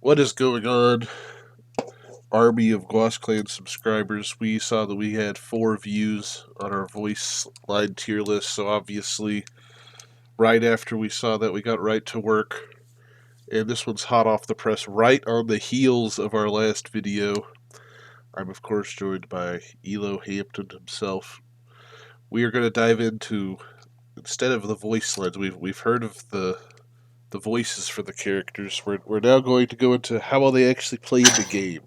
What is going on, army of Gloss Clan subscribers? We saw that we had 4 views on our voice line tier list, so obviously, right after we saw that, we got right to work. And this one's hot off the press, right on the heels of our last video. I'm, of course, joined by Elo Hampton himself. We are going to dive into, instead of the voice lines, we've heard of the voices for the characters. We're now going to go into how well they actually play in the game.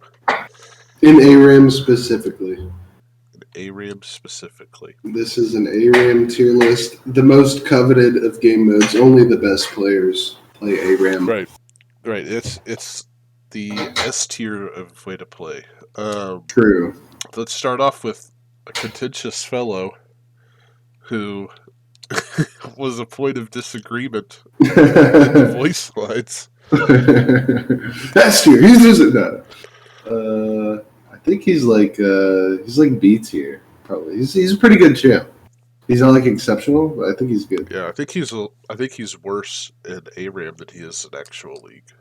In ARAM specifically. In ARAM specifically. This is an ARAM tier list. The most coveted of game modes. Only the best players play ARAM. Right. It's the S tier of way to play. True. Let's start off with a contentious fellow who was a point of disagreement in the voice lines. S tier. He's just I think he's like B tier probably. He's a pretty good champ. He's not like exceptional, but I think he's good. Yeah, I think he's worse in ARAM than he is in actual league.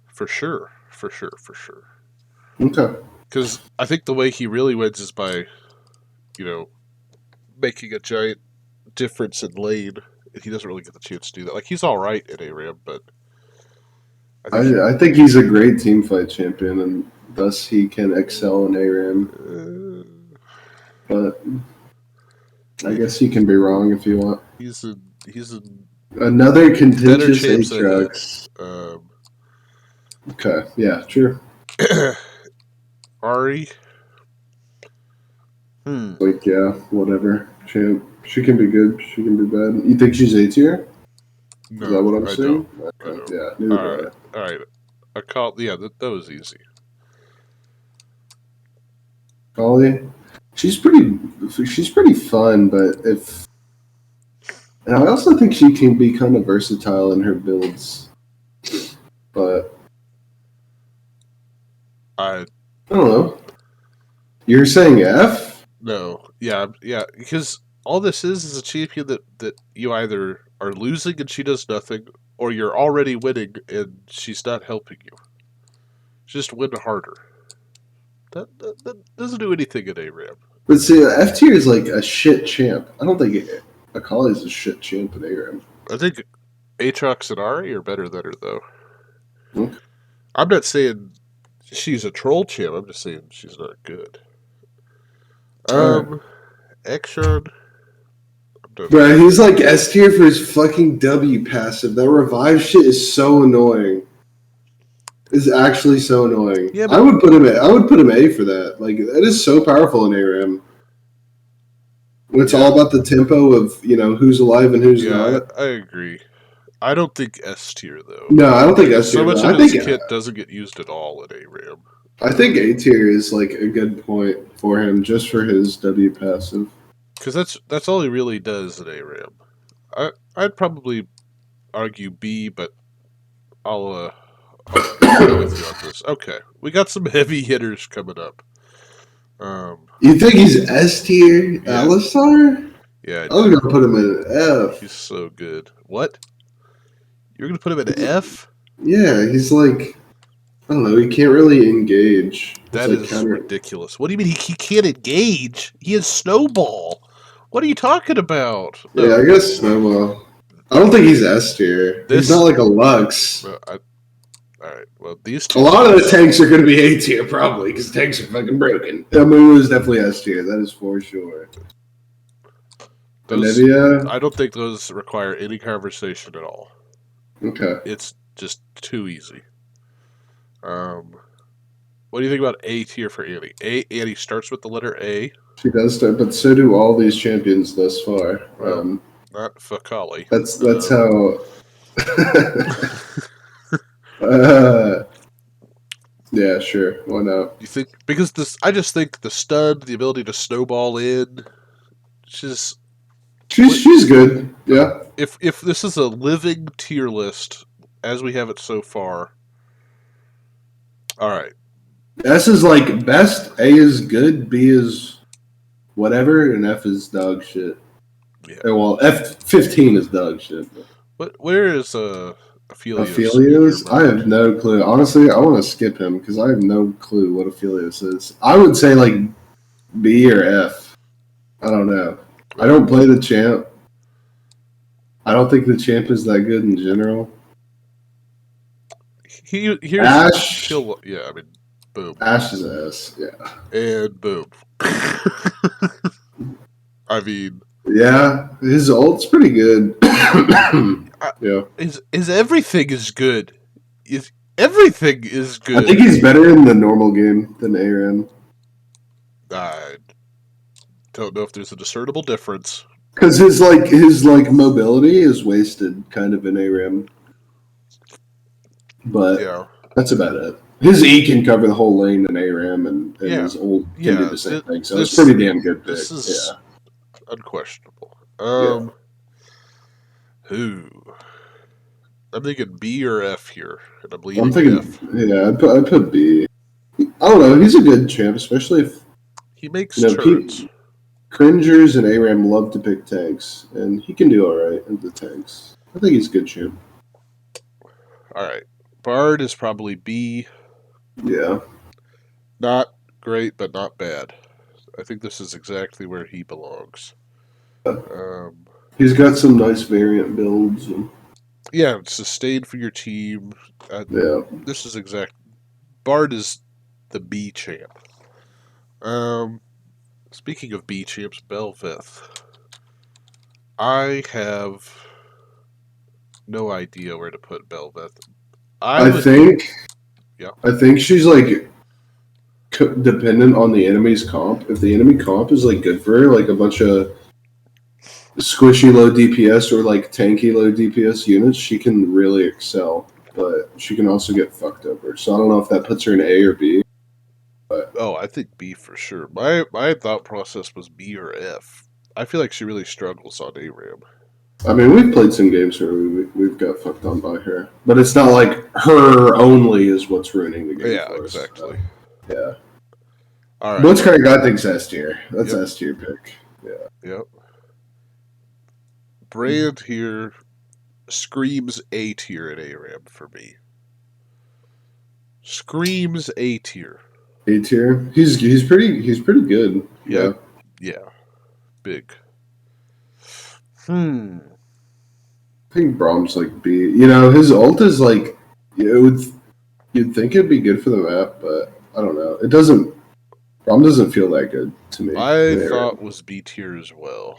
For sure. Okay. Because I think the way he really wins is by, making a giant difference in lane. And he doesn't really get the chance to do that. Like, he's all right in ARAM, but I think he's a great teamfight champion, and thus he can excel in ARAM. But I guess you can be wrong if you want. He's another contentious Aatrox. Okay, yeah, true. Ari. Like, yeah, whatever. She can be good. She can be bad. You think she's A tier? No, is that what I'm saying? Okay. Yeah. All right. I called. Yeah, that was easy. Holly, she's pretty fun, but and I also think she can be kind of versatile in her builds. But I don't know. You're saying F? No. Yeah, because all this is a champion that you either are losing and she does nothing, or you're already winning and she's not helping you. Just win harder. That doesn't do anything in ARAM. But see, F tier is like a shit champ. I don't think Akali is a shit champ in ARAM. I think Aatrox and Ari are better than her, though. Okay. I'm not saying she's a troll champ. I'm just saying she's not good. Action. Bro, he's like S tier for his fucking W passive. That revive shit is so annoying. It's actually so annoying. Yeah, I would put him A for that. Like, that is so powerful in ARAM. When it's all about the tempo of, who's alive and who's not. I agree. I don't think S tier, though. No, I don't think S tier. So much of his kit doesn't get used at all in ARAM. I think A tier is like a good point for him, just for his W passive. Because that's all he really does in ARAM. I'd probably argue B, but I'll go with you on this. Okay, we got some heavy hitters coming up. You think he's S tier, yeah. Alistar? Yeah, I'm gonna put him in an F. He's so good. What? You're gonna put him in an F? Yeah, he's like, I don't know. He can't really engage. That is ridiculous. What do you mean he can't engage? He has Snowball. What are you talking about? No. Yeah, I guess Snowball. I don't think he's S tier. He's not like a Lux. Alright, well, these two... A lot of the tanks are going to be A tier, probably, because tanks are fucking broken. Amu is definitely S tier. That is for sure. Olivia? I don't think those require any conversation at all. Okay. It's just too easy. What do you think about A tier for Annie? Annie starts with the letter A. She does start, but so do all these champions thus far. Well, not Fakali. That's how. Yeah, sure. Why not? You think because I just think the stud, the ability to snowball in, she's good. Yeah. If this is a living tier list as we have it so far, all right. S is like best, A is good, B is whatever, and F is dog shit. Yeah. Well, F15 is dog shit. Where is Aphelios? I have no clue. Honestly, I want to skip him because I have no clue what Aphelios is. I would say like B or F. I don't know. I don't play the champ. I don't think the champ is that good in general. Here's Ash. yeah, I mean, boom. Ash is S. Yeah. And boom. I mean, yeah, his ult's pretty good. yeah, his everything is good. Everything is good. I think he's better in the normal game than ARAM. I don't know if there's a discernible difference. Because his mobility is wasted kind of in ARAM. But yeah, that's about it. His E can cover the whole lane in ARAM, and his ult can do the same thing. So it's pretty damn good pick. This is unquestionable. Who? I'm thinking B or F here, and I'm leaning F. Yeah, I'd put B. I don't know. He's a good champ, especially if he makes turns. Cringers and ARAM love to pick tanks, and he can do all right in the tanks. I think he's a good champ. All right, Bard is probably B. Yeah, not great, but not bad. I think this is exactly where he belongs. He's got some nice variant builds. Yeah, sustain for your team. Yeah, this is exact. Bard is the B champ. Speaking of B champs, Belveth. I have no idea where to put Belveth. I think she's like dependent on the enemy's comp. If the enemy comp is like good for her, like a bunch of squishy low DPS or like tanky low DPS units, she can really excel. But she can also get fucked over. So I don't know if that puts her in A or B. But I think B for sure. My thought process was B or F. I feel like she really struggles on ARAM. I mean, we've played some games where we've got fucked on by her, but it's not like her only is what's ruining the game for us. Exactly. Yeah. All right. Blitzcrank, I think's S tier. That's S tier pick. Yeah. Yep. Brand here screams A tier at ARAM for me. Screams A tier. A tier. He's pretty good. Yeah. Yeah. Big. I think Brahm's like B. You know, his ult is like you'd think it'd be good for the map, but I don't know. It doesn't. Braum doesn't feel that good to me. My thought was B tier as well.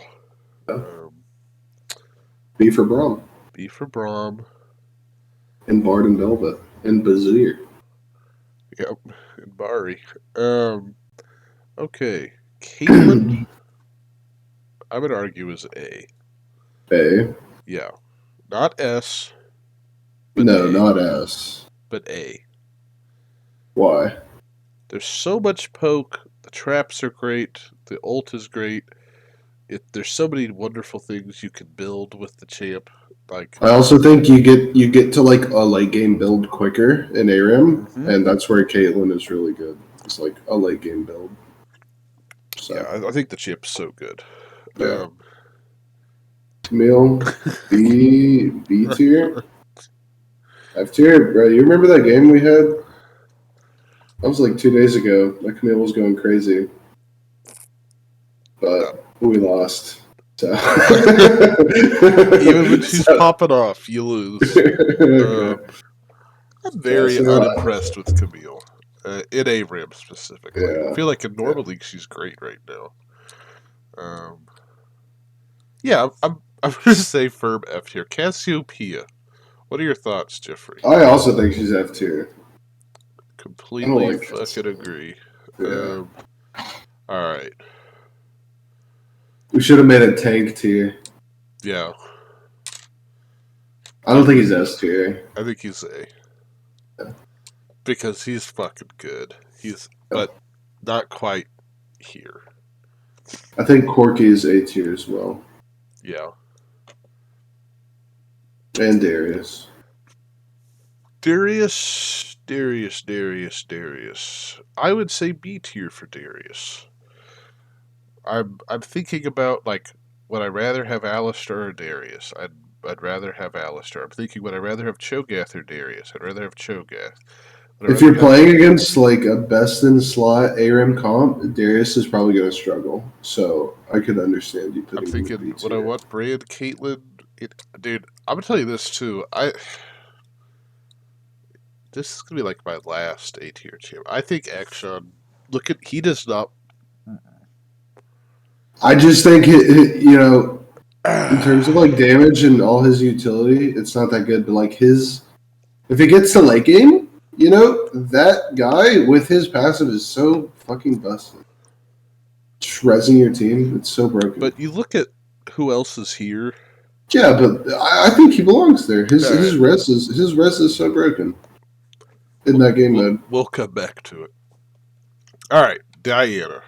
B for Braum. B for Braum. And Bard and Belva. And Bazir. Yep. And Bari. Okay. Caitlyn, I would argue is A. A? Yeah. Not S. No, not S. But A. Why? There's so much poke. The traps are great. The ult is great. There's so many wonderful things you can build with the champ. Like I also think you get to like a late game build quicker in ARAM, and that's where Caitlyn is really good. It's like a late game build. So. Yeah, I think the champ's so good. Yeah. Camille, B tier, F tier, bro. You remember that game we had? That was like 2 days ago. That Camille was going crazy, but we lost. So. Even when she's popping off, you lose. I'm very unimpressed with Camille. In ARAM specifically. Yeah. I feel like in normal league she's great right now. I'm going to say firm F tier. Cassiopeia. What are your thoughts, Jeffrey? I also think she's F tier. Completely fucking agree. Yeah. Alright. We should have made a tank tier. Yeah. I don't think he's S tier. I think he's A. Yeah. Because he's fucking good. But not quite here. I think Corky is A tier as well. Yeah. And Darius. Darius. I would say B tier for Darius. I'm thinking about, like, would I rather have Alistar or Darius? I'd rather have Alistair. I'm thinking, would I rather have Cho'Gath or Darius? I'd rather have Cho'Gath. If you're playing against like a best in slot ARAM comp, Darius is probably going to struggle. So I could understand you putting him in B would I tier. want Brand, Caitlyn? Dude, I'm gonna tell you this too. This is gonna be like my last A tier champ. I think Action. He does not. I just think you know, in terms of like damage and all his utility, it's not that good. But like his, if it gets to late game, you know, that guy with his passive is so fucking busted. Shrezzing your team, it's so broken. But you look at who else is here. Yeah, but I think he belongs there. His res is so broken in that game mode. We'll come back to it. All right, Diana.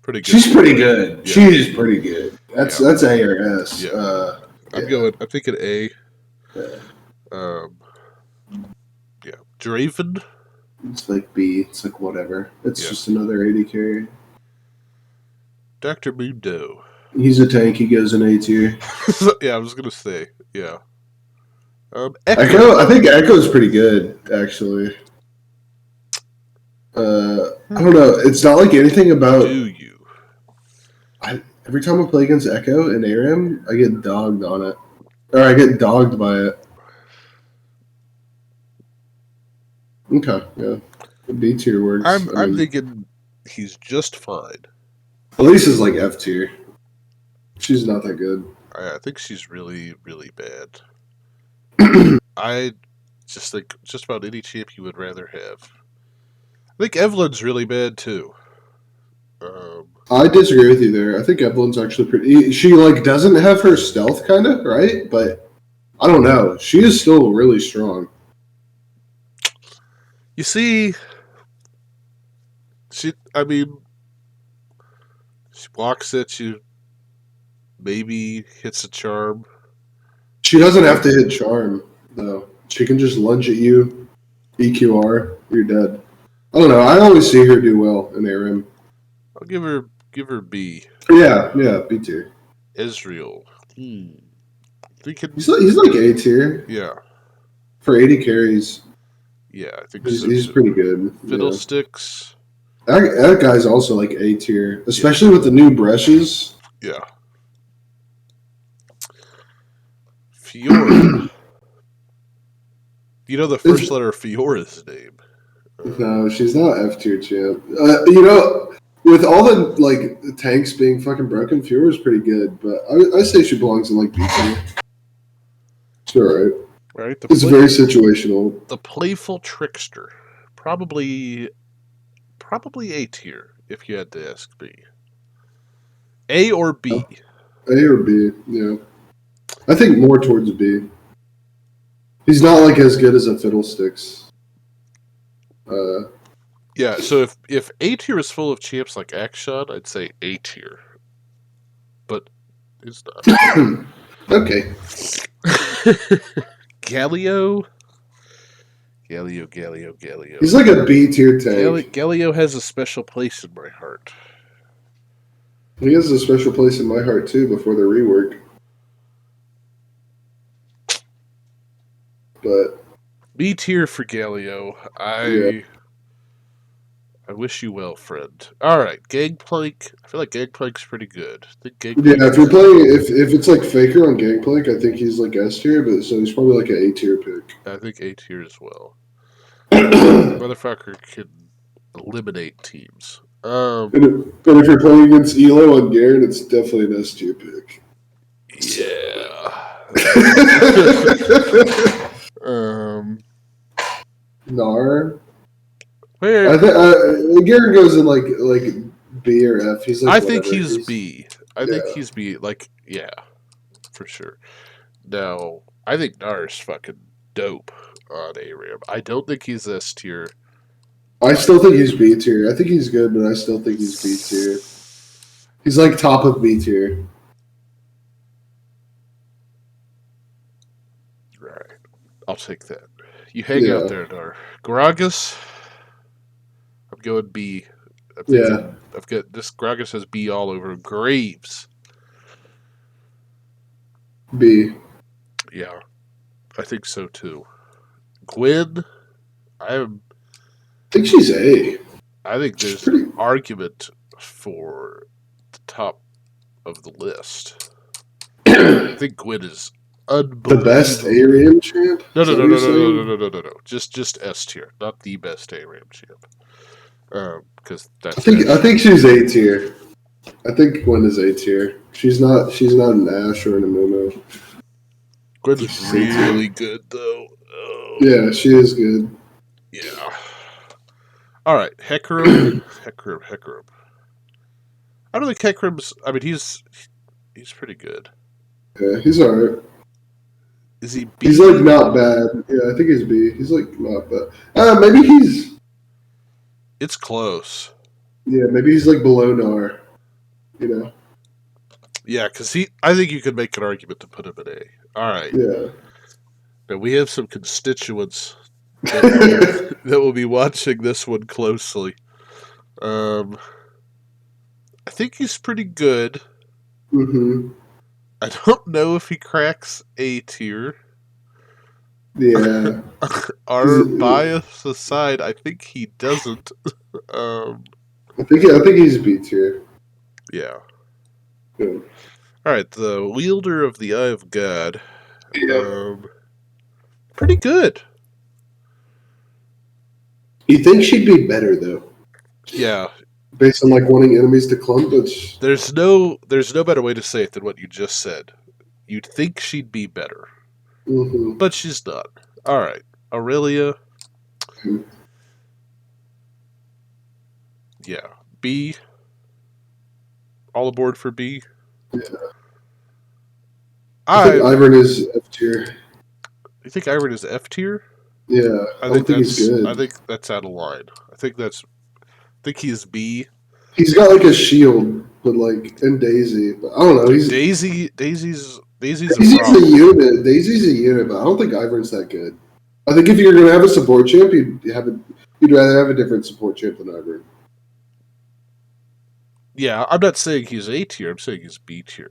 Pretty good. She's pretty good. Yeah. She's pretty good. That's A or S. Yeah. I'm thinking A. Yeah. Yeah. Draven. It's like B. It's like whatever. It's just another 80 carry. Dr. Mundo. He's a tank. He goes in A tier. Yeah, I was gonna say. Yeah. Echo. I think Echo's pretty good, actually. I don't know. It's not like anything about. Do you? Every time I play against Echo in ARAM, I get dogged on it, or I get dogged by it. Okay, yeah. The B tier works. I'm thinking he's just fine. Elisa's like F tier. She's not that good. I think she's really, really bad. I just think just about any champ you would rather have. I think Evelyn's really bad too. I disagree with you there. I think Evelyn's actually pretty. She like doesn't have her stealth, kind of right, but I don't know. She is still really strong. You see, she walks at you, maybe hits a charm. She doesn't have to hit charm, though. She can just lunge at you, EQR, you're dead. I don't know. I always see her do well in ARAM. I'll give her B. Yeah, B tier. Israel. He's like A tier. Yeah. For 80 carries. Yeah, I think he's pretty good. Fiddlesticks. Yeah. That guy's also like A tier, especially with the new brushes. Yeah. Fiora. You know the first letter of Fiora's name. No, she's not F tier champ. You know, with all the like tanks being fucking broken, Fiora's pretty good, but I say she belongs in like B tier. It's alright. Right, it's very situational. The playful trickster, probably A tier if you had to ask me. A or B? A or B, yeah. I think more towards B. He's not like as good as a Fiddlesticks. Yeah, so if A tier is full of champs like Action, I'd say A tier. But it's not. Okay. Galio. He's like a B tier tank. Galio has a special place in my heart. He has a special place in my heart too before the rework. But B tier for Galio. I wish you well, friend. All right, Gangplank. I feel like Gangplank's pretty good. If you're playing, if it's like Faker on Gangplank, I think he's like S tier, but so he's probably like an A tier pick. I think A tier as well. Motherfucker can eliminate teams. But if you're playing against Elo on Garen, it's definitely an S tier pick. Yeah. Nar. I think Garen goes in like B or F. He's like I think he's B. I think he's B. Like, yeah, for sure. Now, I think Nar's fucking dope on ARAM. I don't think he's S tier. I still think he's B tier. I think he's good, but I still think he's B tier. He's like top of B tier. Right. I'll take that. You hang out there, Nar. Gragas. I'm going B. I've got this. Gragas has B all over. Graves. B. Yeah, I think so too. Gwen, I'm. I think she's A. I think She's there's an pretty argument for the top of the list. I think Gwen is the best unbelievable. ARAM champ. No, Is no, that no, what you're no, no, no, saying? no, no, no, no. Just S tier, not the best ARAM champ. Because that's I Ash. think she's A tier. I think Gwen is A tier. She's not an Ash or an Amumu. Gwen's C tier. really good though. Oh, Yeah, she is good. yeah. All right, Hecarim. I don't think Hecarim's. I mean, he's pretty good. Yeah, he's alright. Is he He's B? like not bad. Yeah, I think he's B. He's like not bad. Maybe he's It's close. maybe he's like below Nar. You know. Yeah, because he. I think you could make an argument to put him at A. All right. Yeah. Now we have some constituents that will be watching this one closely. I think he's pretty good. Mm-hmm. I don't know if he cracks A tier. Yeah. Our bias aside, I think he doesn't. Um, I think he's B tier. yeah. Yeah. All right, the wielder of the Eye of God. Yeah. Pretty good. You think she'd be better though? Yeah. Based on like wanting enemies to clump, but There's no better way to say it than what you just said. You'd think she'd be better, but she's not. All right, Aurelia. Yeah, B. All aboard for B. Yeah. I think Ivern is F tier. You think Ivern is F tier? Yeah, I don't think he's good. I think that's out of line. I think he's B. He's got like a shield, but like and Daisy. But I don't know. Daisy's a unit. Daisy's a unit, but I don't think Ivern's that good. I think if you're gonna have a support champ, you'd rather have a different support champ than Ivern. Yeah, I'm not saying he's A tier. I'm saying he's B tier,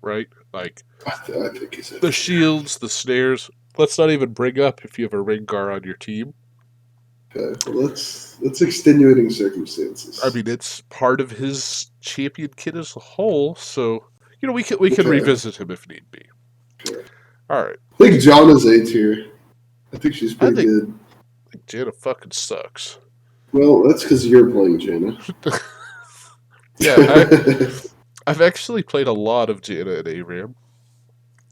right? Like I think he's the shields, the snares. Let's not even bring up if you have a Rengar on your team. Okay, well, that's extenuating circumstances. I mean, it's part of his champion kit as a whole, so we can revisit him if need be. Okay. All right. I think Janna's A tier. I think she's pretty good. I think Janna fucking sucks. Well, that's because you're playing Janna. Yeah, I've actually played a lot of Janna at ARAM.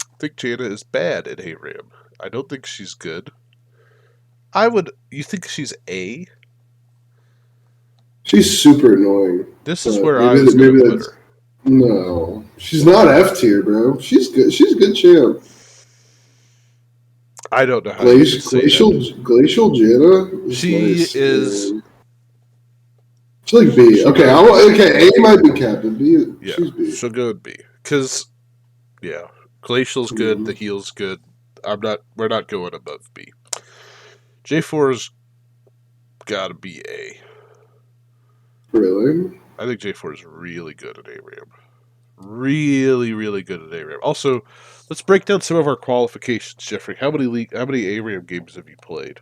I think Janna is bad at ARAM. I don't think she's good. You think she's A? She's super annoying. This is where I was going to put her. No, she's not F tier, bro. She's good. She's a good champ. I don't know how Glacial Janna. She is. She's like B. Okay, A might be captain. B. Yeah, she's B. She'll go with B because, yeah, Glacial's good. The heal's good. We're not going above B. J4's gotta be A. Really? I think J4 is really good at ARAM. Really, really good at ARAM. Also, let's break down some of our qualifications, Jeffrey. How many ARAM games have you played?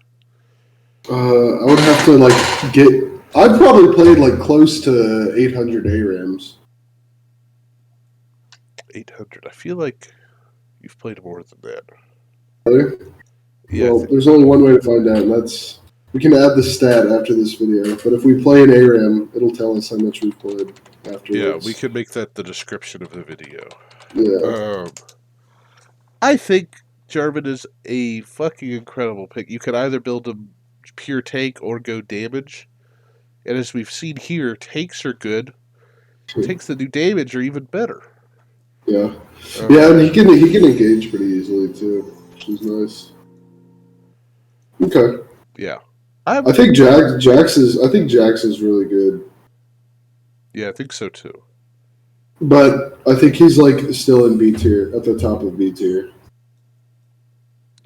I would have to I'd probably played like close to 800 ARAMs. 800. I feel like you've played more than that. Really? Yeah. Well, there's only one way to find out, and that's we can add the stat after this video. But if we play an ARAM, it'll tell us how much we've played afterwards. Yeah, we can make that the description of the video. Yeah. I think Jarvan is a fucking incredible pick. You can either build a pure tank or go damage. And as we've seen here, tanks are good. Tanks that do damage are even better. Yeah. And he can engage pretty easily too, which is nice. Okay. Yeah. I think Jax is really good. Yeah, I think so too. But I think he's still in B tier, at the top of B tier.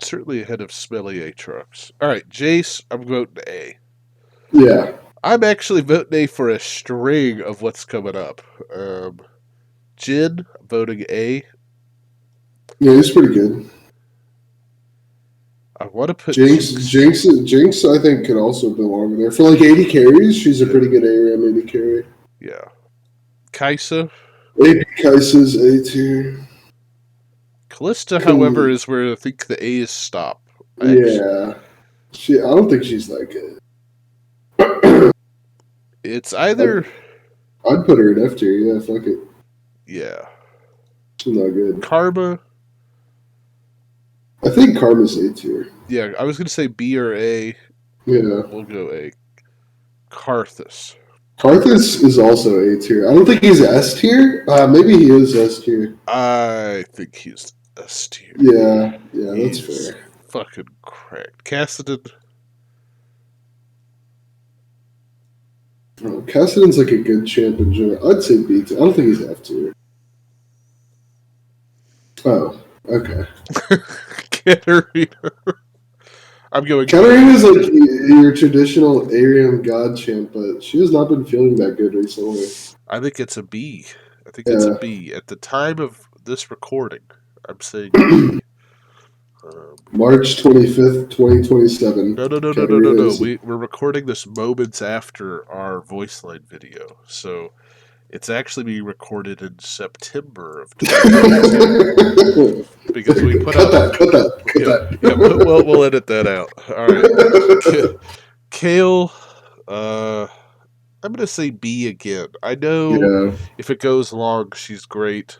Certainly ahead of Smelly Aatrox. All right, Jace, I'm voting A. Yeah. I'm actually voting A for a string of what's coming up. Jin, I'm voting A. Yeah, he's pretty good. I want to put Jinx, I think, could also belong there. For like 80 carries, she's a pretty good ARAM 80 carry. Yeah. Kaisa. AP Kaisa's A tier. Callista, however, is where I think the A's stop. I don't think she's that good. It's either... I'd put her in F tier, yeah, fuck it. Yeah. She's not good. Karma. I think Karma's A tier. Yeah, I was going to say B or A. Yeah. We'll go A. Karthus. Karthus is also A tier. I don't think he's S tier. Maybe he is S tier. I think he's S tier. Yeah, that's fair. Fucking cracked. Cassidon. Oh, Cassidon's like a good champ in general. I'd say B tier. I don't think he's F tier. Oh, okay. Katarina. I'm going. Katarina's like your traditional ARAM god champ, but she has not been feeling that good recently. I think it's a B. I think it's a B. At the time of this recording, I'm saying B. March 25th, 2027. No. We're recording this moments after our voice line video, so it's actually being recorded in September of 2022. Because we put cut that. Yeah, we'll edit that out. All right. Kale, I'm going to say B again. I know if it goes long, she's great,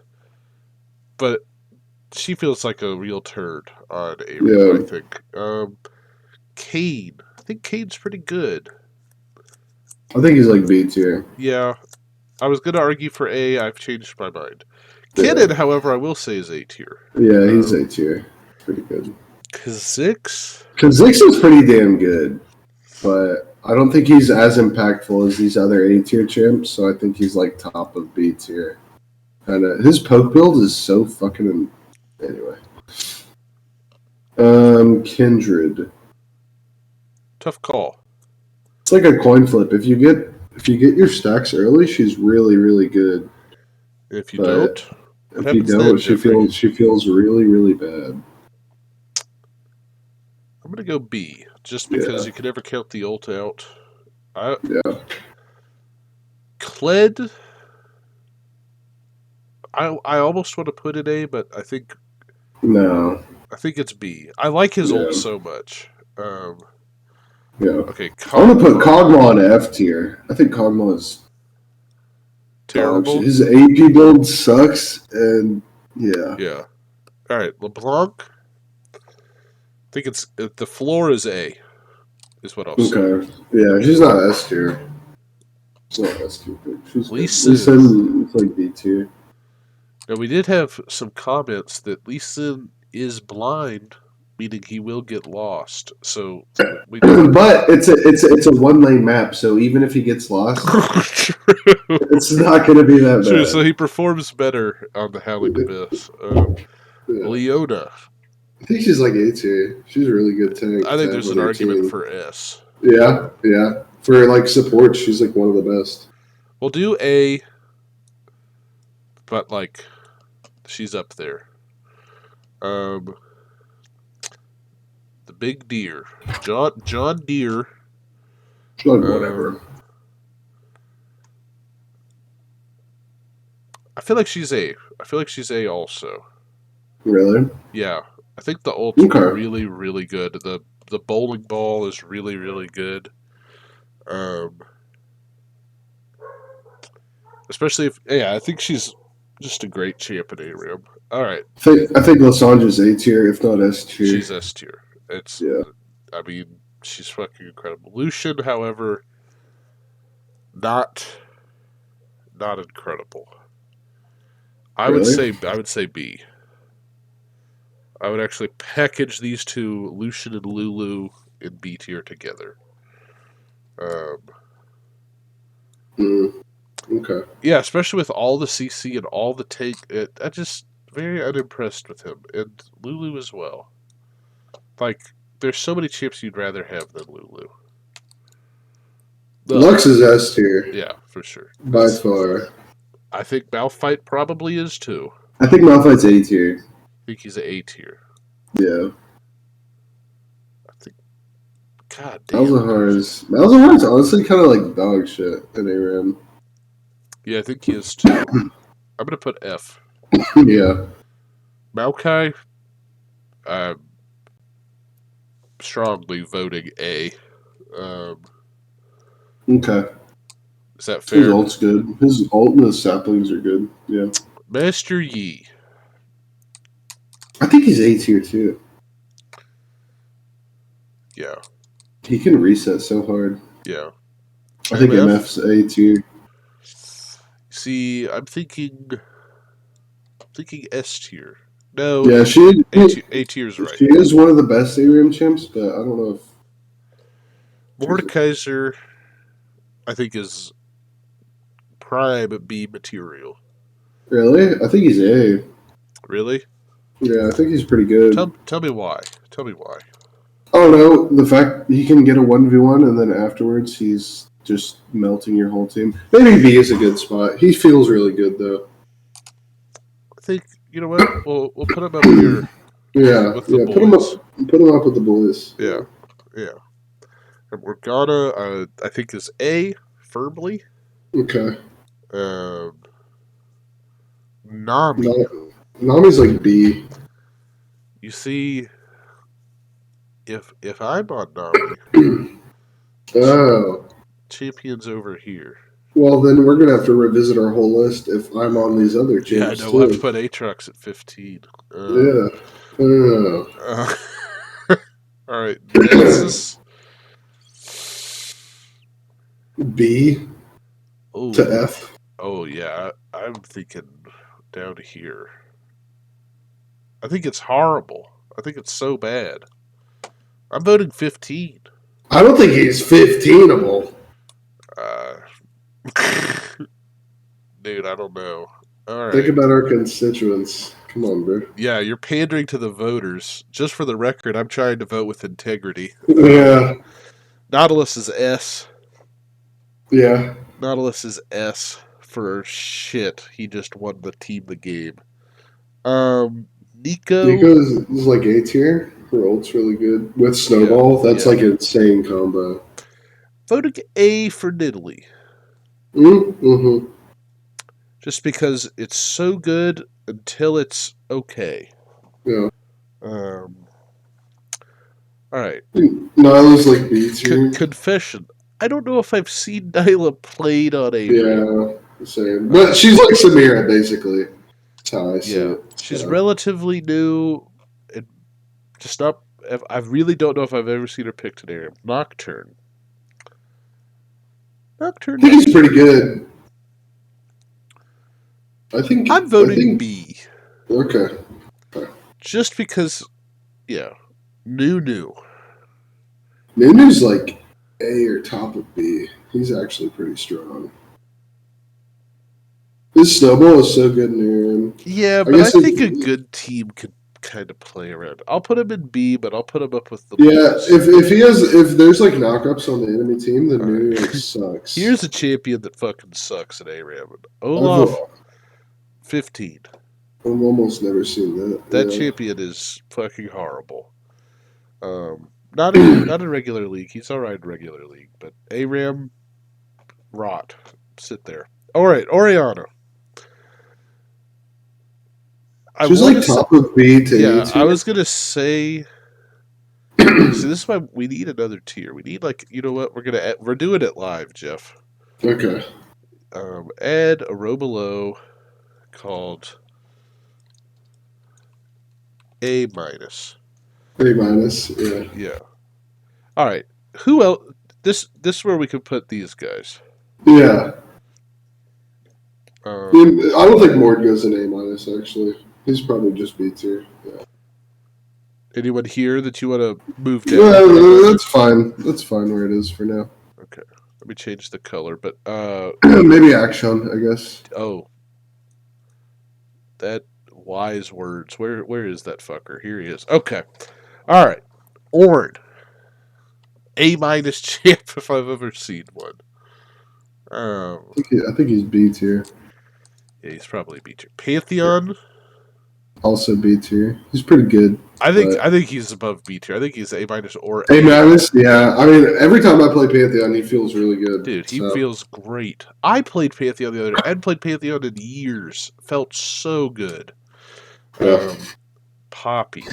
but she feels like a real turd on ARAM, I think. Kane. I think Kane's pretty good. I think he's like B tier. Yeah. I was going to argue for A. I've changed my mind. Kennen, however, I will say is A tier. Yeah, he's A tier. Pretty good. Kha'Zix is pretty damn good, but I don't think he's as impactful as these other A tier champs, so I think he's like top of B tier. And his poke build is so fucking... Anyway. Kindred. Tough call. It's like a coin flip. If you get your stacks early, she's really, really good. If you don't, she feels really, really bad. I'm gonna go B, just because you can never count the ult out. Kled. I almost want to put it A, but I think it's B. I like his ult so much. Okay, I'm gonna put Kog'Maw in F tier. I think Kog'Maw is terrible. His AP build sucks, and yeah. All right, LeBlanc. I think it's the floor is A. Is what I'll say. Okay. Yeah, she's not S tier. She's not S tier. Lee Sin is like B tier. Now we did have some comments that Lee Sin is blind, meaning he will get lost. So, but it's a 1-lane map, so even if he gets lost, it's not going to be that bad. True. So he performs better on the Howling Abyss. Leona. I think she's like A tier. She's a really good tank. I think there's an argument for S. Yeah. For like support, she's like one of the best. We'll do A, but like she's up there. The big deer, John Deere. Whatever. I feel like she's A. I feel like she's A also. Really? Yeah. I think the ult's really, really good. The bowling ball is really, really good. Especially if I think she's just a great champ in ARAM. All right. I think Lysandra's A tier, if not S tier. She's S tier. I mean, she's fucking incredible. Lucian, however, not incredible. I would say B. I would actually package these two, Lucian and Lulu, in B tier together. Okay. Yeah, especially with all the CC and all the take. I'm just very unimpressed with him. And Lulu as well. Like, there's so many champs you'd rather have than Lulu. Lux is S tier. Yeah, for sure. By far. I think Malphite probably is too. I think Malphite's A tier. I think he's an A tier. Yeah. I think. God damn. Malzahar's honestly kind of like dog shit in ARAM. Yeah, I think he is too. I'm gonna put F. Yeah. Maokai, I'm strongly voting A. Okay. Is that His fair? ult's good. His ult and his saplings are good. Yeah. Master Yi. I think he's A tier too. Yeah. He can reset so hard. Yeah. I think MF? MF's A tier. See, I'm thinking S tier. No, Yeah, A tier's right. she is one of the best ARAM champs, but I don't know if Mordekaiser, I think, is prime B material. really. I think he's A. Really? Yeah, I think he's pretty good. Tell me why. Tell me why. Oh no, the fact he can get a 1v1 and then afterwards he's just melting your whole team. Maybe B is a good spot. He feels really good though. I think, you know what? We'll put him up here. Yeah, with the Put boys. Put him up with the boys. Yeah. And Morgana, I think, is A firmly. Okay. Nami. Nami's like B. You see, if I'm on Nami, Oh. champions over here. Well, then we're gonna have to revisit our whole list if I'm on these other champs Yeah, I know. too. We'll have to put Aatrox at 15. Yeah. All right, Nexus. B to F. Oh yeah, I'm thinking down here. I think it's horrible. I think it's so bad. I'm voting 15. I don't think he's 15able. Dude, I don't know. All right. Think about our constituents. Come on, bro. Yeah, you're pandering to the voters. Just for the record, I'm trying to vote with integrity. Yeah. Nautilus is S. Yeah. Nautilus is S for shit. He just won the team the game. Nico is like A tier. Her ult's really good. With Snowball, that's like an insane combo. Voting A for Nidalee. Mm-hmm. Just because it's so good until it's okay. Yeah. All right. Nyla's like B tier. Confession. I don't know if I've seen Nyla played on a. Yeah, same. But she's like Samira, basically. That's how I see it. She's relatively new. And just not. I really don't know if I've ever seen her picked in ARAM. Nocturne. I think he's pretty good. I'm voting B. Okay. Just because, Nunu. Nunu's like A or top of B. He's actually pretty strong. This Snowball is so good in ARAM. Yeah, but I think a good team could kind of play around. I'll put him in B, but I'll put him up with the boys. If there's like knockups on the enemy team, then Nunu sucks. Here's a champion that fucking sucks at ARAM. Olaf, 15. I've almost never seen that. That champion is fucking horrible. Not in regular league. He's alright in regular league, but ARAM, rot. Sit there. All right, Orianna. She's like top of B to A tier. I was gonna say. So this is why we need another tier. We need you know what? We're doing it live, Jeff. Okay. Add a row below called A minus. A minus, yeah. Yeah. All right. Who else? This is where we could put these guys. Yeah. I don't think Mord goes in A minus actually. He's probably just B tier. Yeah. Anyone here that you want to move down? Yeah, that's fine. That's fine where it is for now. Okay. Let me change the color, but maybe Action, I guess. Oh. That wise words. Where is that fucker? Here he is. Okay. All right. Ornn. A minus champ if I've ever seen one. I think he's B tier. Yeah, he's probably B tier. Pantheon. also B tier. He's pretty good. I think he's above B tier. I think he's A minus or A minus. Yeah, I mean, every time I play Pantheon, he feels really good. Dude, he feels great. I played Pantheon the other day. I hadn't played Pantheon in years. Felt so good. Yeah. Poppy.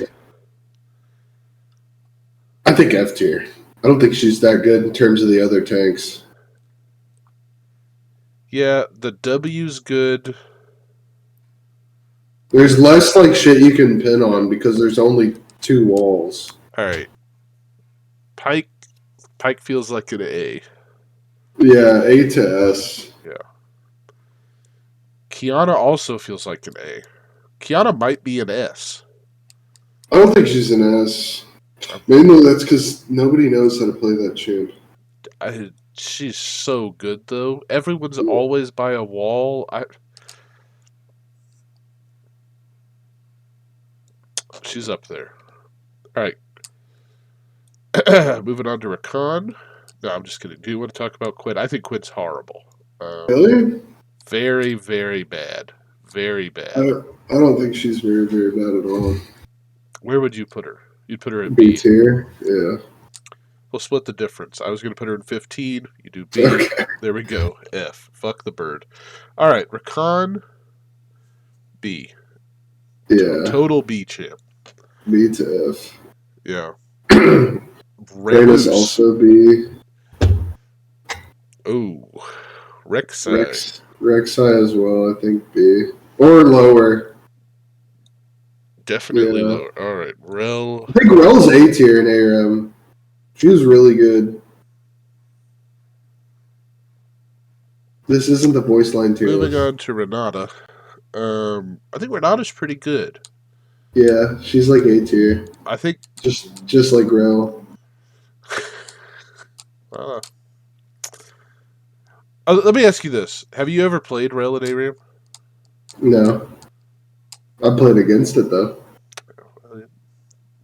I think F tier. I don't think she's that good in terms of the other tanks. Yeah, the W's good. There's less like shit you can pin on because there's only 2 walls. All right. Pike feels like an A. Yeah, A to S. Yeah. Kiana also feels like an A. Kiana might be an S. I don't think she's an S. Mainly that's because nobody knows how to play that champ. She's so good though. Everyone's always by a wall. She's up there. All right. Moving on to Rakan. No, I'm just kidding. Do you want to talk about Quinn? I think Quinn's horrible. Really? Very, very bad. Very bad. I don't think she's very, very bad at all. Where would you put her? You'd put her in B tier? Yeah. We'll split the difference. I was going to put her in 15. You do B. Okay. There we go. F. Fuck the bird. All right. Rakan, B. Yeah. Total B champ. B to F. Yeah. Reyna's also B. Oh. Rek'Sai. Rek'Sai as well, I think B. Or lower. Definitely lower. All right. Rel. I think Rel's A tier in ARAM. She was really good. This isn't the voice line tier. Moving on to Renata. I think Renata's pretty good. Yeah, she's like A tier. I think just like Rel. Let me ask you this: have you ever played Rel in ARAM? No, I played against it though.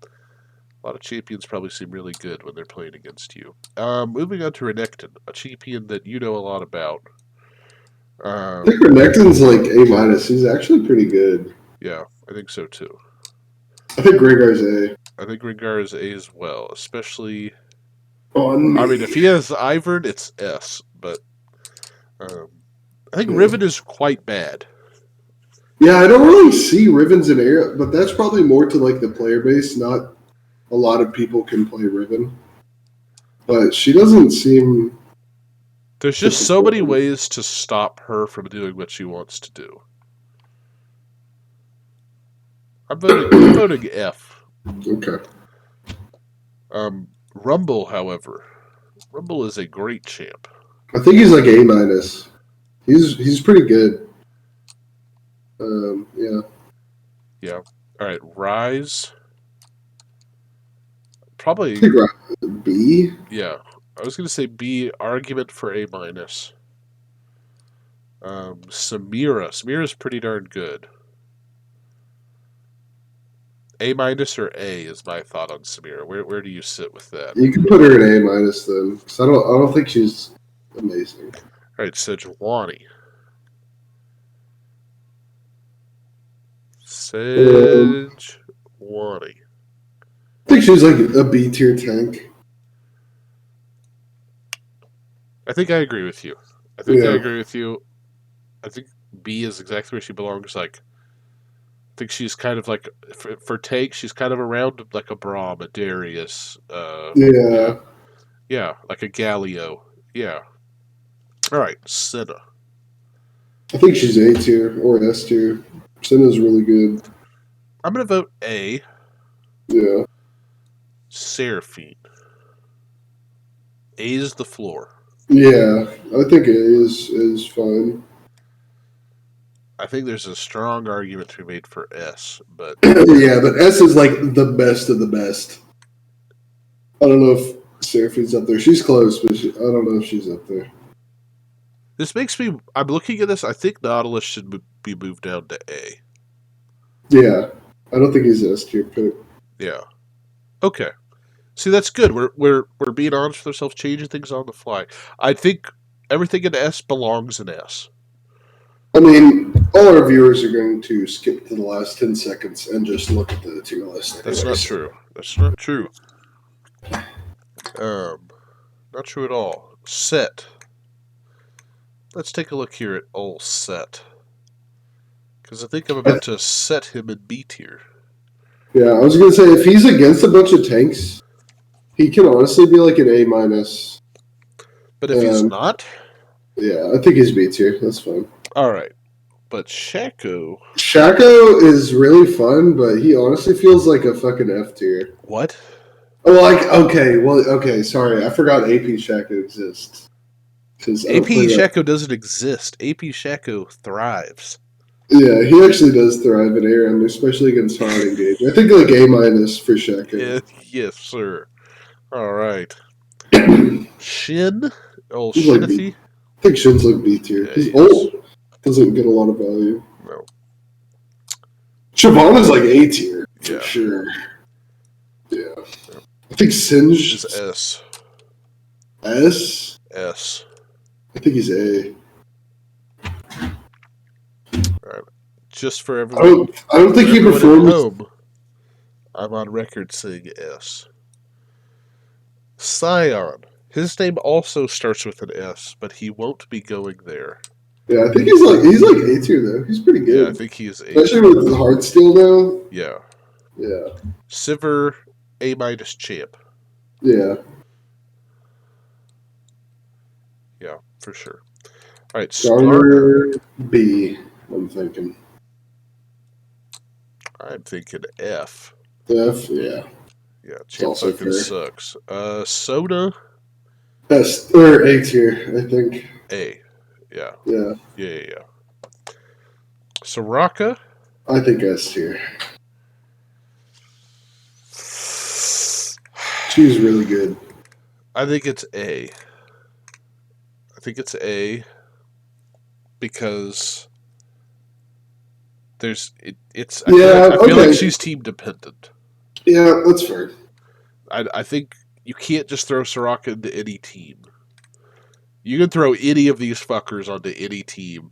A lot of champions probably seem really good when they're playing against you. Moving on to Renekton, a champion that you know a lot about. I think Renekton's like A minus. He's actually pretty good. Yeah, I think so too. I think Rengar's A. I think Rengar is A as well, especially. On me. I mean, if he has Ivern, it's S, but I think Riven is quite bad. Yeah, I don't really see Rivens in air, but that's probably more to like the player base. Not a lot of people can play Riven, but she doesn't seem. There's just so many ways to stop her from doing what she wants to do. I'm voting F. Okay. Rumble, however, Rumble is a great champ. I think he's like A minus. He's pretty good. Yeah. Yeah. All right. Rise. Probably B. Yeah. I was gonna say B. Argument for A minus. Samira. Samira's pretty darn good. A minus or A is my thought on Samira. Where do you sit with that? You can put her in A minus then, because I don't think she's amazing. All right, Sejuani. Sejuani. I think she's like a B tier tank. I think I agree with you. I think B is exactly where she belongs. Like, I think she's kind of like for take. She's kind of around like a Braum, a Darius. Yeah, like a Galio. Yeah. All right, Senna. I think she's A tier or S tier. Senna's really good. I'm gonna vote A. Yeah. Seraphine. A is the floor. Yeah, I think A is fine. I think there's a strong argument to be made for S, but yeah, but S is like the best of the best. I don't know if Seraphine's up there. She's close, but I don't know if she's up there. This makes me. I'm looking at this. I think Nautilus should be moved down to A. Yeah, I don't think he's S tier pick. Yeah. Okay. See, that's good. We're being honest with ourselves, changing things on the fly. I think everything in S belongs in S. I mean, all our viewers are going to skip to the last 10 seconds and just look at the tier list. That's not true. That's not true. Not true at all. Set. Let's take a look here at old Set. Because I think I'm about to set him in B tier. Yeah, I was going to say, if he's against a bunch of tanks, he can honestly be like an A minus. But if he's not? Yeah, I think he's B tier. That's fine. Alright. But Shaco is really fun, but he honestly feels like a fucking F tier. What? Oh, okay, sorry. I forgot AP Shaco exists. AP Shaco doesn't exist. AP Shaco thrives. Yeah, he actually does thrive in ARAM, especially against hard engage. I think like A minus for Shaco. Yeah, yes, sir. Alright. Shin? Oh, Shinathy? I think Shin's like B tier. Yeah, he's old. Doesn't get a lot of value. No. Siobhan is like A tier, for sure. Yeah. I think Singe is S. S? S. I think he's A. Alright. Just for everyone. I don't think he performs. Home, I'm on record saying S. Scion. His name also starts with an S, but he won't be going there. Yeah, I think he's like A tier though. He's pretty good. Yeah, I think he is A. Especially with the hard steel now. Yeah. Yeah. Sivir, A minus champ. Yeah. Yeah, for sure. All right, Starter B. I'm thinking F. F, yeah. Yeah, champ fucking sucks. Soda. S or A tier, I think. A. Yeah. Yeah. Yeah. Soraka? I think S tier. She's really good. I think it's A. Because there's it's. I feel like she's team dependent. Yeah, that's fair. I think you can't just throw Soraka into any team. You can throw any of these fuckers onto any team,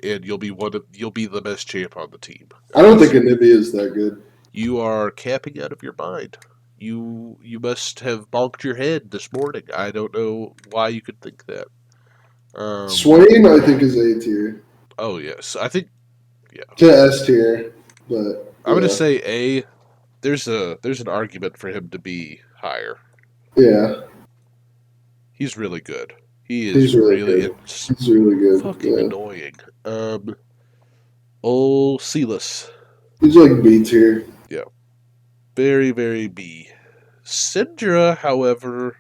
and you'll be the best champ on the team. I don't think Anivia is that good. You are capping out of your mind. You must have bonked your head this morning. I don't know why you could think that. Swain, I think, is A tier. Oh yes, I think. Yeah. To S tier, but I'm gonna say A. There's an argument for him to be higher. Yeah. He's really good. He's really good. He's really good. Fucking annoying. Silas. He's like B tier. Yeah. Very, very B. Syndra, however,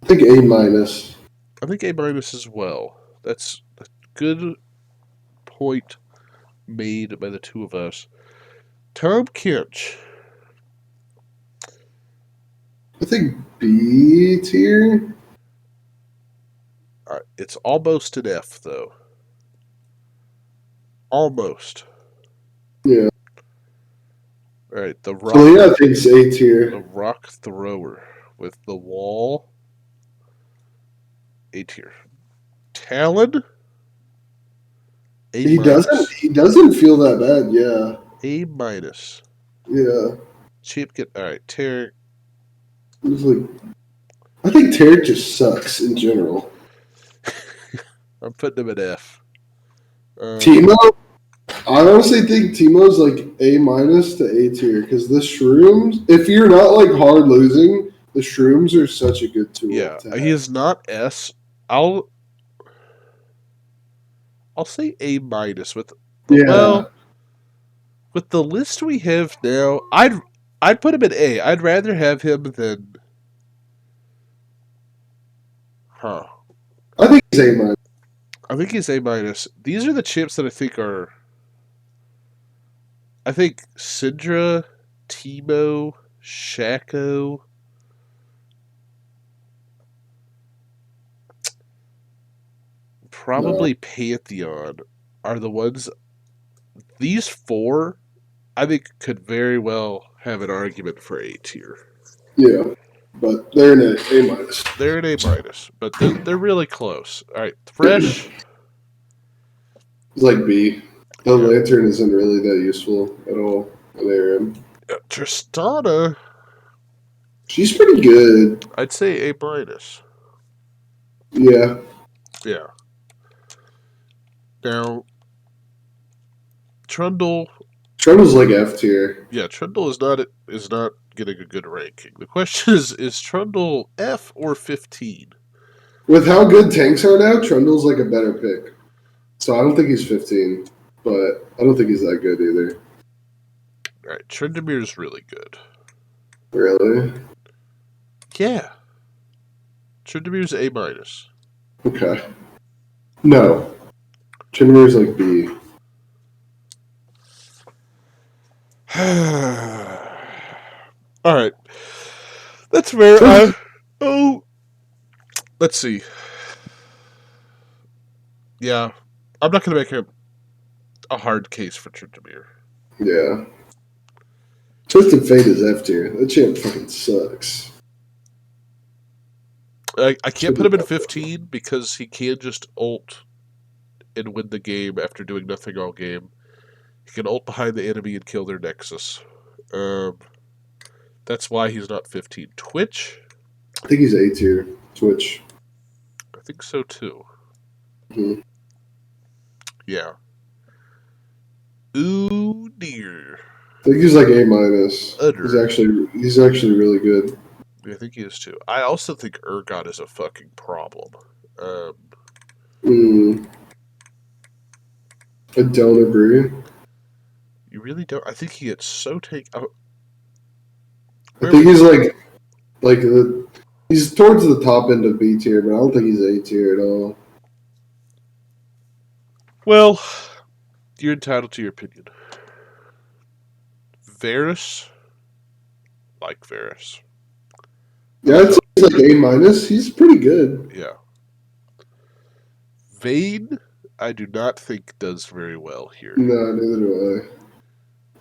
I think A minus. I think A minus as well. That's a good point made by the two of us. Tom Kinch. I think B tier. Alright, it's almost an F though. Almost. Yeah. Alright, the rock. So yeah, I think it's A tier. The rock thrower with the wall. A tier. Talon. He doesn't feel that bad. Yeah. A minus. Yeah. Cheap get alright. Tarek. I think Tarek just sucks in general. I'm putting him at F. Timo. I honestly think Timo's like A minus to A tier because the shrooms. If you're not like hard losing, the shrooms are such a good tool. Yeah, he is not S. I'll say A minus with. Well, with the list we have now, I'd put him at A. I'd rather have him than. Huh. I think he's A minus. I think he's A minus. These are the chips that I think are. I think Syndra, Timo, Shaco. Probably Pantheon are the ones. These four, I think, could very well have an argument for A tier. Yeah, but they're in A minus. They're in A minus, but they're really close. All right, Thresh. It's like B. The Yeah. lantern isn't really that useful at all in ARAM. Tristana, She's pretty good. I'd say A minus. Yeah. Yeah. Now, Trundle. Trundle's like F tier. Yeah, Trundle is not getting a good ranking. The question is Trundle F or 15? With how good tanks are now, Trundle's like a better pick. So I don't think he's 15, but I don't think he's that good either. All right, Tryndamere really good. Really? Yeah. Tryndamere's A minus. Okay. No. Tryndamere's like B. All right. That's fair. Let's see. Yeah, I'm not going to make a hard case for Tryndamere. Yeah. Twisted Fate is F tier. That champ fucking sucks. I can't put him in 15 because he can just ult and win the game after doing nothing all game. He can ult behind the enemy and kill their Nexus. That's why he's not 15. Twitch? I think he's A tier. Twitch. I think so too. Mm-hmm. Yeah. Ooh dear. I think he's like A minus. Utter. He's actually really good. I think he is too. I also think Urgot is a fucking problem. I don't agree. You really don't? I think he gets so take. I think he's he's towards the top end of B tier, but I don't think he's A tier at all. Well, you're entitled to your opinion. Varus, like Varus. Yeah, it's like A minus. He's pretty good. Yeah. Vayne, I do not think does very well here. No, neither do I.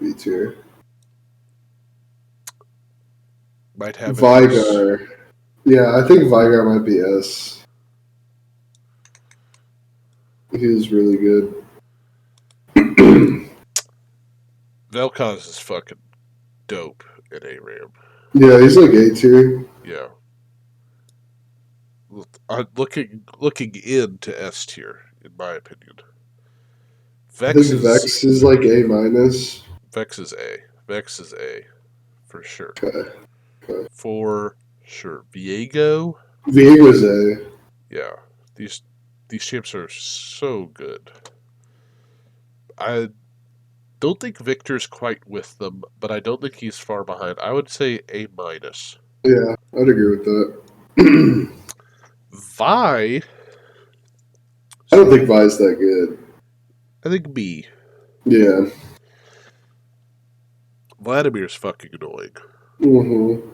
B tier. Might have Veigar. Yeah, I think Veigar might be S. He is really good. Vel'Koz is fucking dope at ARAM. Yeah, he's like A tier. Yeah. Looking into S tier, in my opinion. I think Vex is like A minus. Vex is A. Vex is A. For sure. Okay. For sure. Viego? Viego's A. Yeah. These champs are so good. I don't think Victor's quite with them, but I don't think he's far behind. I would say A minus. Yeah, I'd agree with that. Vi. I don't think Vi's that good. I think B. Yeah. Vladimir's fucking annoying. Mm-hmm.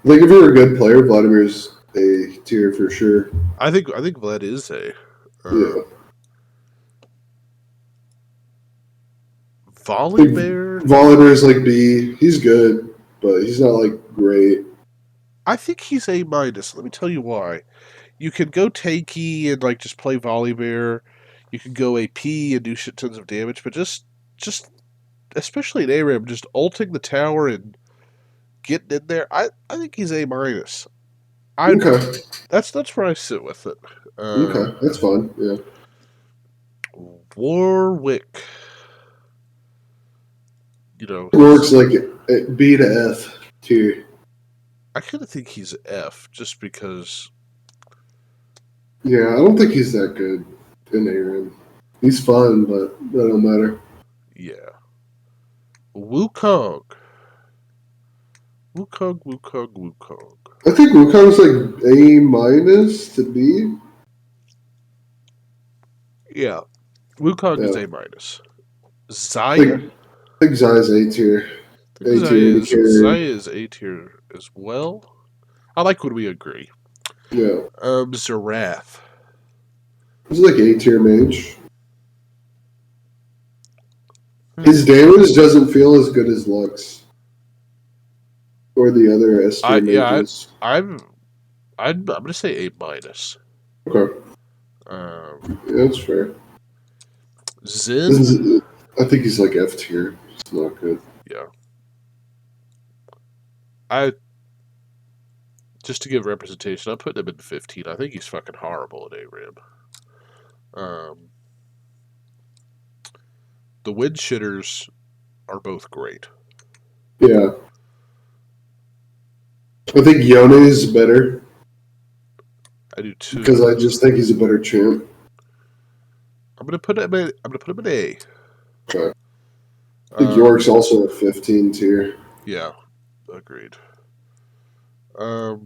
I think if you're a good player, Vladimir's A tier for sure. I think Vlad is A. Yeah. Volibear's like B. He's good, but he's not like great. I think he's A minus. Let me tell you why. You can go tanky and like just play Volibear. You can go AP and do shit tons of damage, but just especially in ARAM, just ulting the tower and getting in there. I think he's A minus. Okay. That's where I sit with it. Okay, that's fine. Yeah. Warwick. Warwick's like B to F tier. I kind of think he's F just because. Yeah, I don't think he's that good in ARAM. He's fun, but that don't matter. Yeah. Wukong. Wukong. I think Wukong's like A minus to B. Yeah. Wukong is A minus. Xayah? I think Xayah's A tier. Xayah is A tier as well. I like when we agree. Yeah. Zerath. He's like A tier mage. His damage doesn't feel as good as Lux or the other S tier mages. I'm gonna say A minus. Okay. Yeah, that's fair. Zen? I think he's like F tier. It's not good. Yeah. Just to give representation, I'm putting him in 15. I think he's fucking horrible at ARAM. The wind shitters are both great. Yeah. I think Yone is better. I do too. Because I just think he's a better champ. I'm gonna put him in A. Okay. I think Yorick's also a 15 tier. Yeah, agreed. I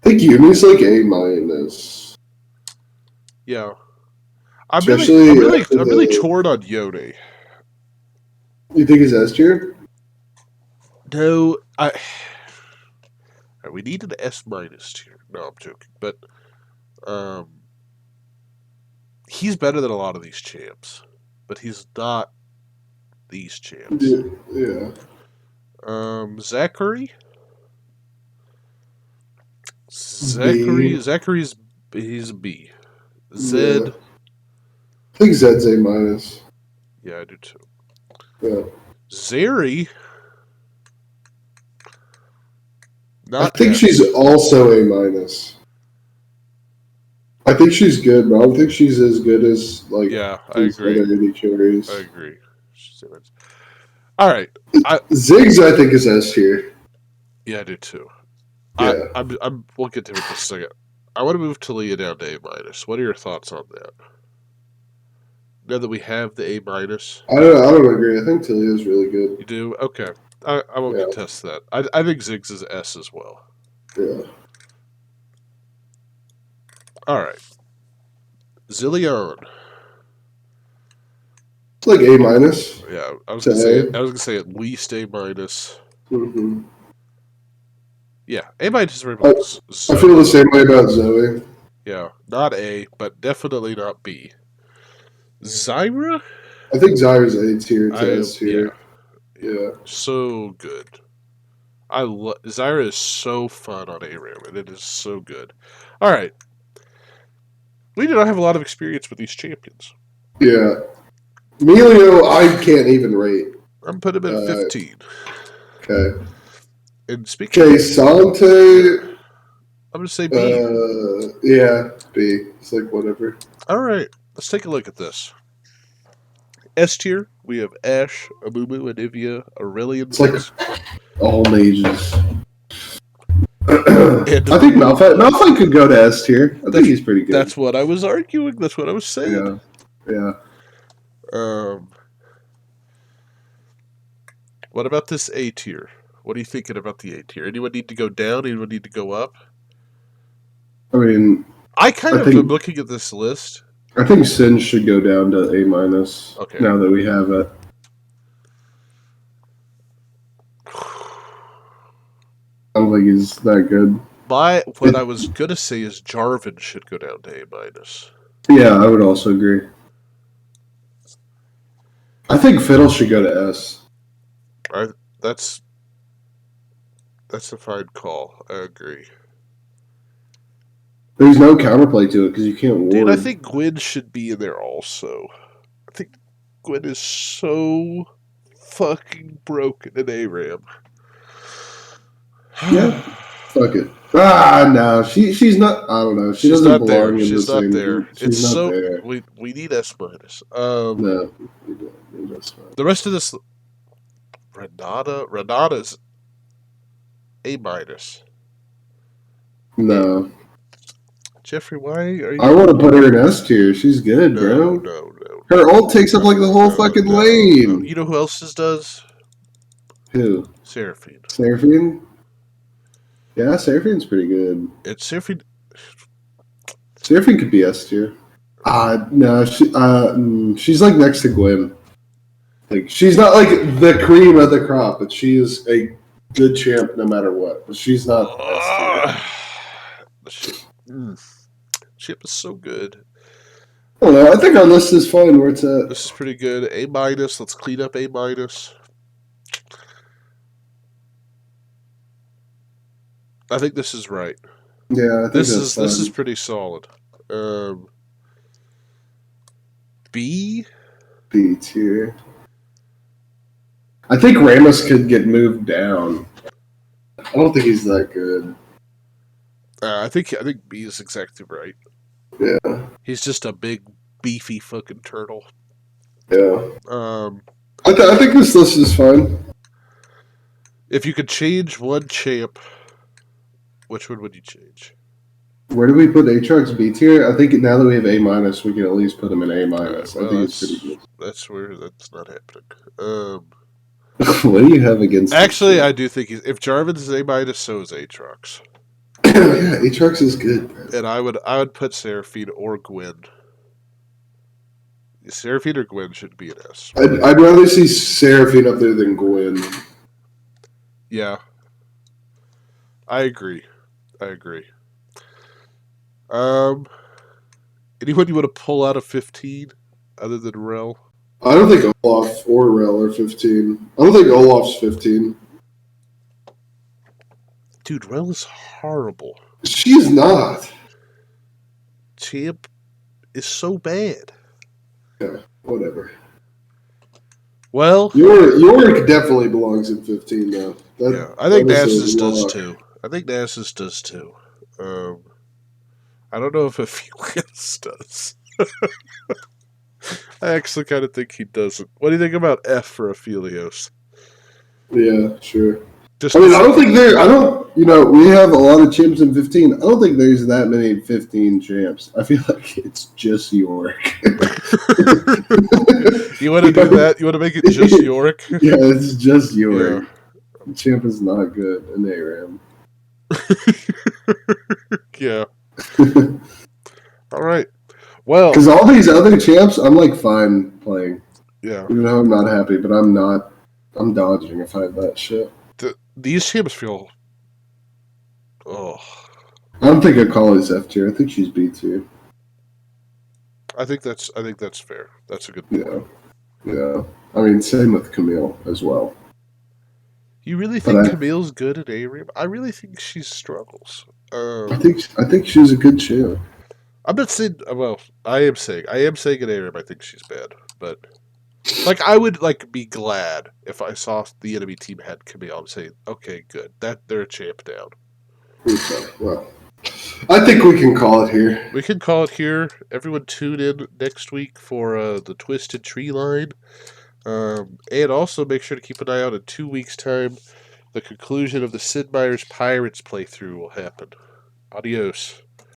think Yumi's like A minus. Yeah. I'm really torn on Yone. You think he's S tier? No, we need an S minus tier. No, I'm joking. But he's better than a lot of these champs. But he's not these champs. Yeah. Zachary? Zachary's he's a B. Zed. Yeah. I think Zed's A minus. Yeah, I do too. Yeah. Zeri. I think she's also A minus. I think she's good, but I don't think she's as good as like. Yeah, I agree. Other carries. I agree. All right. Ziggs, I think, is S tier. Yeah, I do too. Yeah. We'll get to it in a second. I want to move Talia down to A minus. What are your thoughts on that? Now that we have the A minus, I don't agree. I think Talia is really good. You do? Okay. I won't contest that. I think Ziggs is S as well. Yeah. All right. Zillion. It's like A minus. Yeah, I was gonna say at least A minus. Mm-hmm. Yeah, A minus is very much. I feel the same way about Zoe. Yeah, not A, but definitely not B. Zyra? I think Zyra's A tier to S tier. Yeah. So good. Zyra is so fun on ARAM, and it is so good. All right. We do not have a lot of experience with these champions. Yeah. Melio, I can't even rate. I'm putting him in 15. Okay. And speaking of Sante, I'm going to say B. Yeah, B. It's like whatever. All right. Let's take a look at this. S tier, we have Ashe, Amumu, Anivia, Aurelion. It's like all mages. I think Malphite could go to S tier. I think he's pretty good. That's what I was arguing. That's what I was saying. Yeah. What about this A tier? What are you thinking about the A tier? Anyone need to go down? Anyone need to go up? I mean, I kind of am looking at this list. I think Sin should go down to A minus. Okay. Now that we have it. I don't think he's that good. What I was gonna say is Jarvan should go down to A minus. Yeah, I would also agree. I think Fiddle should go to S. That's a fine call. I agree. There's no counterplay to it because you can't ward. Dude, I think Gwen should be in there also. I think Gwen is so fucking broken in ARAM. Yeah. Fuck it. No. She's not. I don't know. She doesn't belong in the same. She's not there. She's not there. We need S minus. No, we don't need S minus. The rest of this, Renata's A minus. No. Jeffrey, why are you? I want to put her in S tier. She's good, bro. No. Her ult takes up like the whole fucking lane. No. You know who else's does? Who? Seraphine. Yeah, Seraphine's pretty good. Seraphine could be S tier. No, she's like next to Gwen. Like she's not like the cream of the crop, but she is a good champ no matter what. But she's not S tier. Chip is so good. I don't know. I think our list is fine where it's at. This is pretty good. A minus. Let's clean up A minus. I think this is right. Yeah, I think this is pretty solid. B? B tier. I think Ramos could get moved down. I don't think he's that good. I think B is exactly right. Yeah. He's just a big, beefy fucking turtle. Yeah. Um, I think this list is fine. If you could change one champ, which one would you change? Where do we put Aatrox? B tier? I think now that we have A minus, we can at least put him in A minus. Well, I think it's pretty good. That's where that's not happening. What do you have against? Actually, I do think if Jarvan's is A minus, so is Aatrox. Yeah, Aatrox is good, bro. And I would put Seraphine or Gwen. Seraphine or Gwen should be an S. I'd rather see Seraphine up there than Gwen. Yeah, I agree. Anyone you want to pull out of 15 other than Rel? I don't think Olaf or Rel are 15. I don't think Olaf's 15. Dude, Rel is horrible. She's not. Champ is so bad. Yeah, whatever. Well, Yorick definitely belongs in 15 though. Yeah, I think Nasus does too. I don't know if Aphelios does. I actually kind of think he doesn't. What do you think about F for Aphelios? Yeah, sure. I don't think we have a lot of champs in 15. I don't think there's that many 15 champs. I feel like it's just Yorick. You want to do that? You want to make it just Yorick? Yeah, it's just Yorick. Yeah. Champ is not good in ARAM. Yeah. All right. Well, because all these other champs, I'm like fine playing. Yeah. Even though I'm not happy, but I'm not. I'm dodging if I have that shit. These champs feel. Oh. I don't think Akali's F tier. I think she's B tier. I think that's fair. That's a good point. Yeah. I mean, same with Camille as well. You really think Camille's good at ARAM? I really think she struggles. I think she's a good champ. I'm not saying. Well, I am saying at ARAM I think she's bad, but I would be glad if I saw the enemy team had Camille and say, okay, good, that they're a champ down. Okay, well, I think we can call it here. We can call it here. Everyone tune in next week for the Twisted Tree line. And also make sure to keep an eye out in 2 weeks' time. The conclusion of the Sid Meier's Pirates playthrough will happen. Adios.